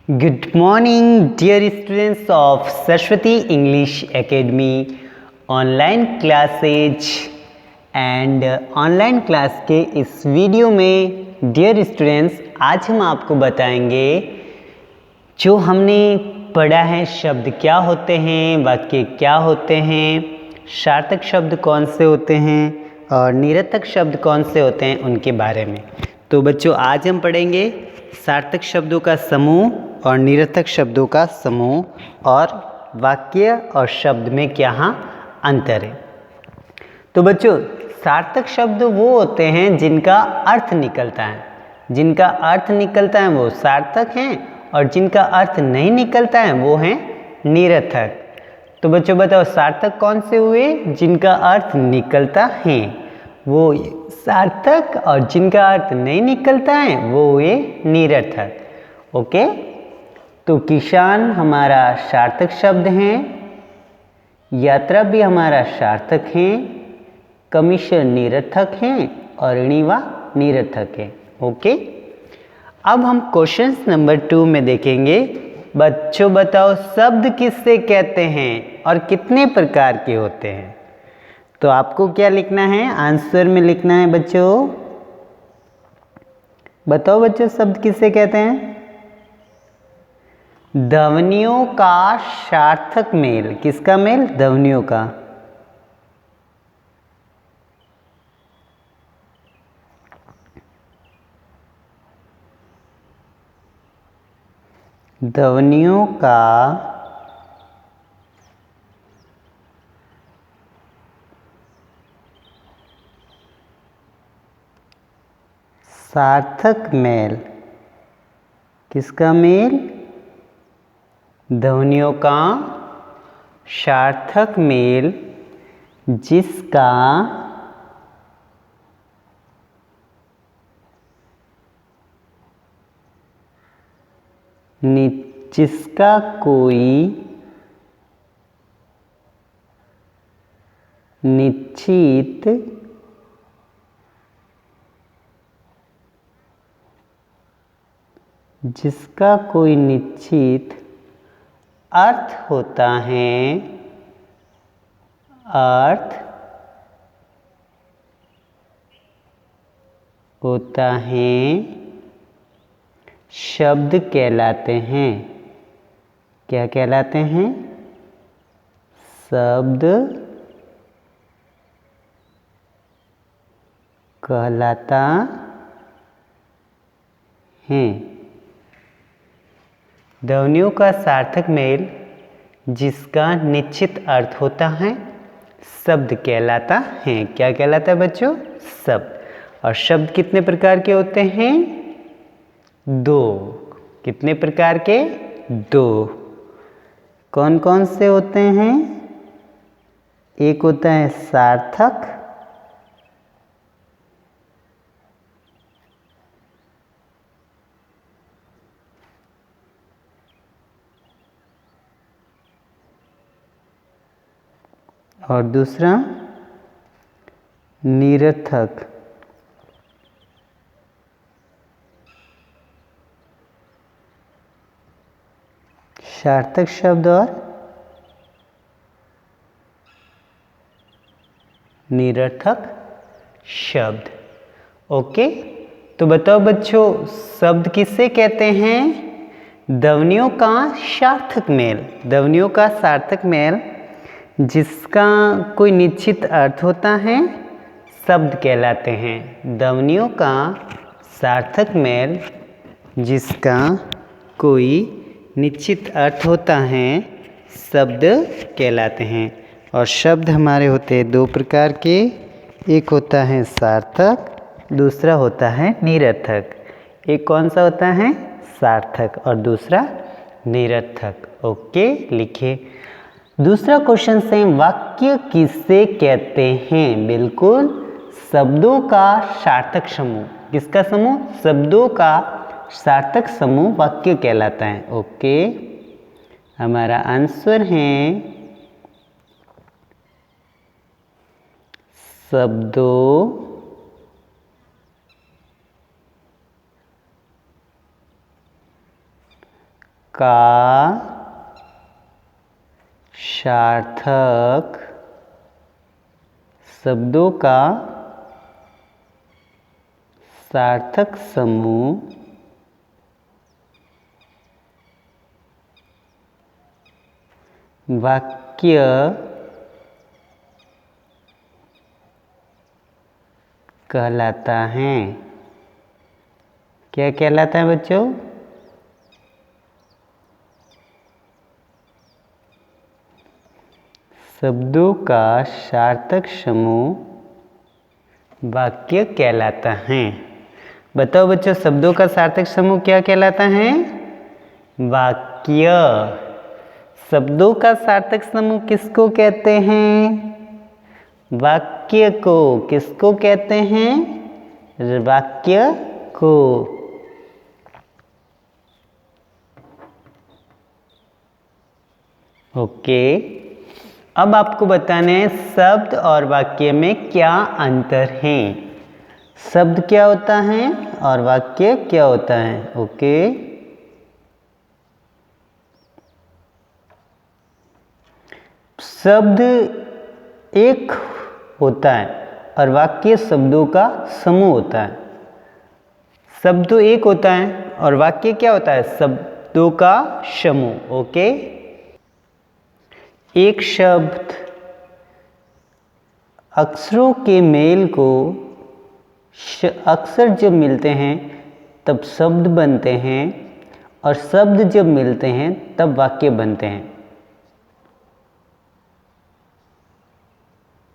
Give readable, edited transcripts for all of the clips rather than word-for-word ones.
Good morning, dear students of Saraswati English Academy online classes and online class के इस video में dear students आज हम आपको बताएंगे जो हमने पढ़ा है शब्द क्या होते हैं, वाक्य क्या होते हैं, सार्थक शब्द कौन से होते हैं और निरर्थक शब्द कौन से होते हैं उनके बारे में। तो बच्चों आज हम पढ़ेंगे सार्थक शब्दों का समूह और निरर्थक शब्दों का समूह और वाक्य और शब्द में क्या अंतर है। तो बच्चों सार्थक शब्द वो होते हैं जिनका अर्थ निकलता है, जिनका अर्थ निकलता है वो सार्थक हैं और जिनका अर्थ नहीं निकलता है वो हैं निरर्थक। तो बच्चों बताओ सार्थक कौन से हुए? जिनका अर्थ निकलता है वो सार्थक और जिनका अर्थ नहीं निकलता है वो हुए निरर्थक। ओके, तो किसान हमारा सार्थक शब्द है, यात्रा भी हमारा सार्थक है, कमीशन निरर्थक है और ऋणिवा निरर्थक है। ओके, अब हम क्वेश्चन नंबर 2 में देखेंगे। बच्चों बताओ शब्द किससे कहते हैं और कितने प्रकार के होते हैं? तो आपको क्या लिखना है? आंसर में लिखना है बच्चों। बताओ बच्चों शब्द किससे कहते हैं? ध्वनियों का सार्थक मेल। किसका मेल? ध्वनियों का। ध्वनियों का सार्थक मेल। किसका मेल? ध्वनियों का सार्थक मेल जिसका जिसका कोई निश्चित अर्थ होता है, अर्थ होता है, शब्द कहलाते हैं। क्या कहलाते हैं? शब्द कहलाता है। ध्वनियों का सार्थक मेल जिसका निश्चित अर्थ होता है शब्द कहलाता है। क्या कहलाता है बच्चों? शब्द। और शब्द कितने प्रकार के होते हैं? 2। कितने प्रकार के? 2। कौन कौन से होते हैं? एक होता है सार्थक और दूसरा निरर्थक। सार्थक शब्द और निरर्थक शब्द। ओके, तो बताओ बच्चों शब्द किससे कहते हैं? ध्वनियों का सार्थक मेल। ध्वनियों का सार्थक मेल जिसका कोई निश्चित अर्थ होता है शब्द कहलाते हैं। ध्वनियों का सार्थक मेल जिसका कोई निश्चित अर्थ होता है शब्द कहलाते हैं। और शब्द हमारे होते हैं 2 प्रकार के। एक होता है सार्थक, दूसरा होता है निरर्थक। एक कौन सा होता है? सार्थक और दूसरा निरर्थक। ओके, लिखिए। दूसरा क्वेश्चन से वाक्य किससे कहते हैं? बिल्कुल, शब्दों का सार्थक समूह। किसका समूह? शब्दों का सार्थक समूह वाक्य कहलाता है। ओके, हमारा आंसर है शब्दों का सार्थक शब्दों का सार्थक समूह वाक्य कहलाता है। क्या कहलाता है बच्चों? शब्दों का सार्थक समूह वाक्य कहलाता है। बताओ बच्चों, शब्दों का सार्थक समूह क्या कहलाता है? वाक्य। शब्दों का सार्थक समूह किसको कहते हैं? वाक्य को। किसको कहते हैं? वाक्य को। ओके, अब आपको बताना है शब्द और वाक्य में क्या अंतर है। शब्द क्या होता है और वाक्य क्या होता है? ओके, शब्द एक होता है और वाक्य शब्दों का समूह होता है। शब्द एक होता है और वाक्य क्या होता है? शब्दों का समूह। ओके, एक शब्द अक्षरों के मेल को अक्षर जब मिलते हैं तब शब्द बनते हैं और शब्द जब मिलते हैं तब वाक्य बनते हैं।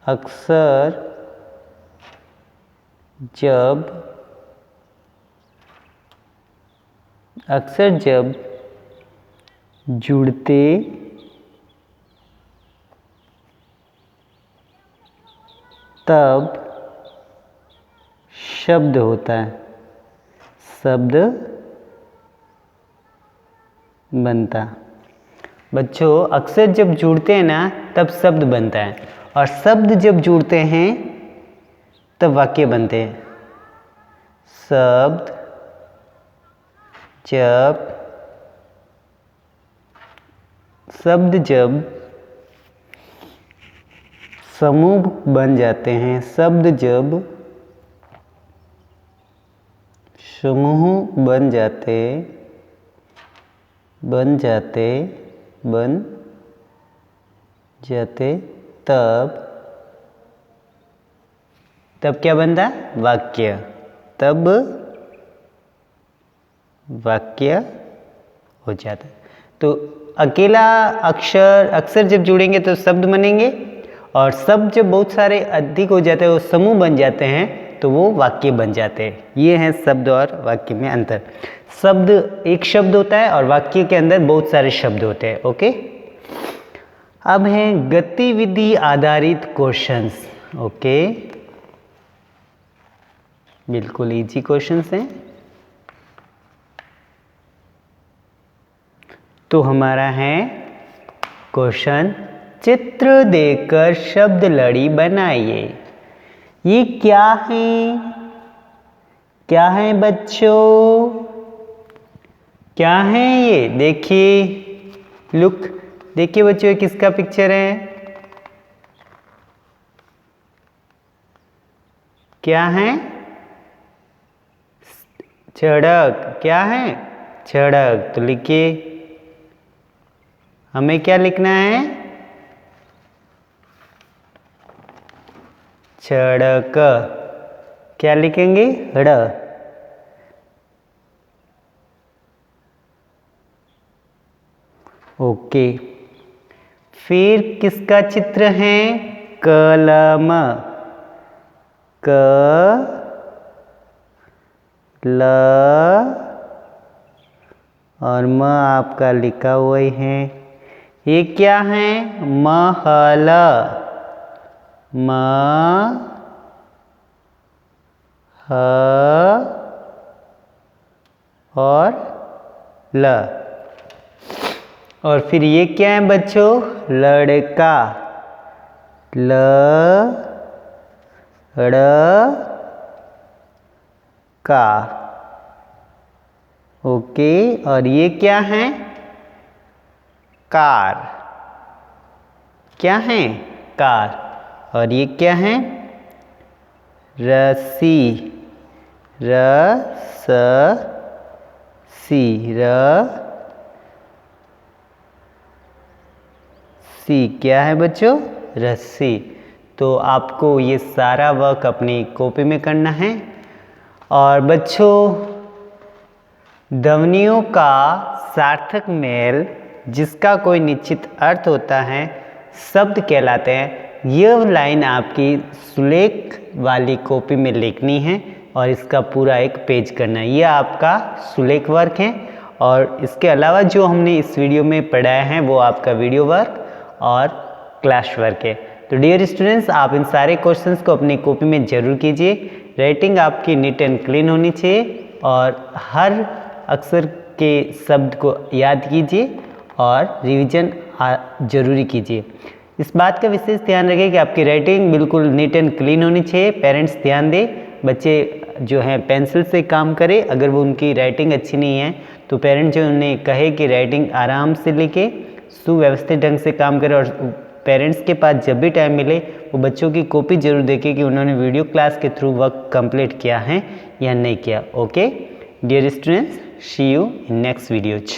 अक्षर जब जुड़ते तब शब्द होता है, शब्द बनता। बच्चों, अक्षर जब जुड़ते हैं ना तब शब्द बनता है और शब्द जब जुड़ते हैं तब वाक्य बनते हैं। शब्द जब समूह बन जाते हैं, शब्द जब समूह बन जाते तब क्या बनता? वाक्य। तब वाक्य हो जाता है। तो अकेला अक्षर जब जुड़ेंगे तो शब्द बनेंगे और शब्द जब बहुत सारे अधिक हो जाते हैं, वो समूह बन जाते हैं तो वो वाक्य बन जाते हैं। ये है शब्द और वाक्य में अंतर। शब्द एक शब्द होता है और वाक्य के अंदर बहुत सारे शब्द होते हैं। ओके, अब है गतिविधि आधारित क्वेश्चंस। ओके, बिल्कुल इजी क्वेश्चंस हैं। तो हमारा है क्वेश्चन, चित्र देकर शब्द लड़ी बनाइए। ये क्या है? क्या है बच्चों? क्या है ये? देखिए, लुक, देखिए बच्चों, ये किसका पिक्चर है? क्या है? सड़क। क्या है? सड़क। तो लिखिए, हमें क्या लिखना है? सड़क। क्या लिखेंगे? ड़। ओके, फिर किसका चित्र है? कलम। ल और म आपका लिखा हुआ ही है। ये क्या है? महल। म ह और ल। और फिर ये क्या है बच्चों? लड़का। ल ड़ का। ओके, और ये क्या है? कार, क्या है? कार। और ये क्या है? रस्सी, रस्सी, क्या है बच्चों? रस्सी। तो आपको ये सारा वर्क अपनी कॉपी में करना है। और बच्चों, ध्वनियों का सार्थक मेल जिसका कोई निश्चित अर्थ होता है शब्द कहलाते हैं। यह लाइन आपकी सुलेख वाली कॉपी में लिखनी है और इसका पूरा एक पेज करना है। यह आपका सुलेख वर्क है। और इसके अलावा जो हमने इस वीडियो में पढ़ाया है वो आपका वीडियो वर्क और क्लास वर्क है। तो डियर स्टूडेंट्स, आप इन सारे क्वेश्चंस को अपनी कॉपी में ज़रूर कीजिए। राइटिंग आपकी नीट एंड क्लीन होनी चाहिए और हर अक्षर के शब्द को याद कीजिए और रिवीजन जरूरी कीजिए। इस बात का विशेष ध्यान रखें कि आपकी राइटिंग बिल्कुल नीट एंड क्लीन होनी चाहिए। पेरेंट्स ध्यान दें, बच्चे जो हैं पेंसिल से काम करें। अगर वो उनकी राइटिंग अच्छी नहीं है तो पेरेंट्स जो उन्हें कहे कि राइटिंग आराम से लिखे, सुव्यवस्थित ढंग से काम करें। और पेरेंट्स के पास जब भी टाइम मिले वो बच्चों की कॉपी जरूर देखें कि उन्होंने वीडियो क्लास के थ्रू वर्क कंप्लीट किया है या नहीं किया। Okay dear students, see you in next videos.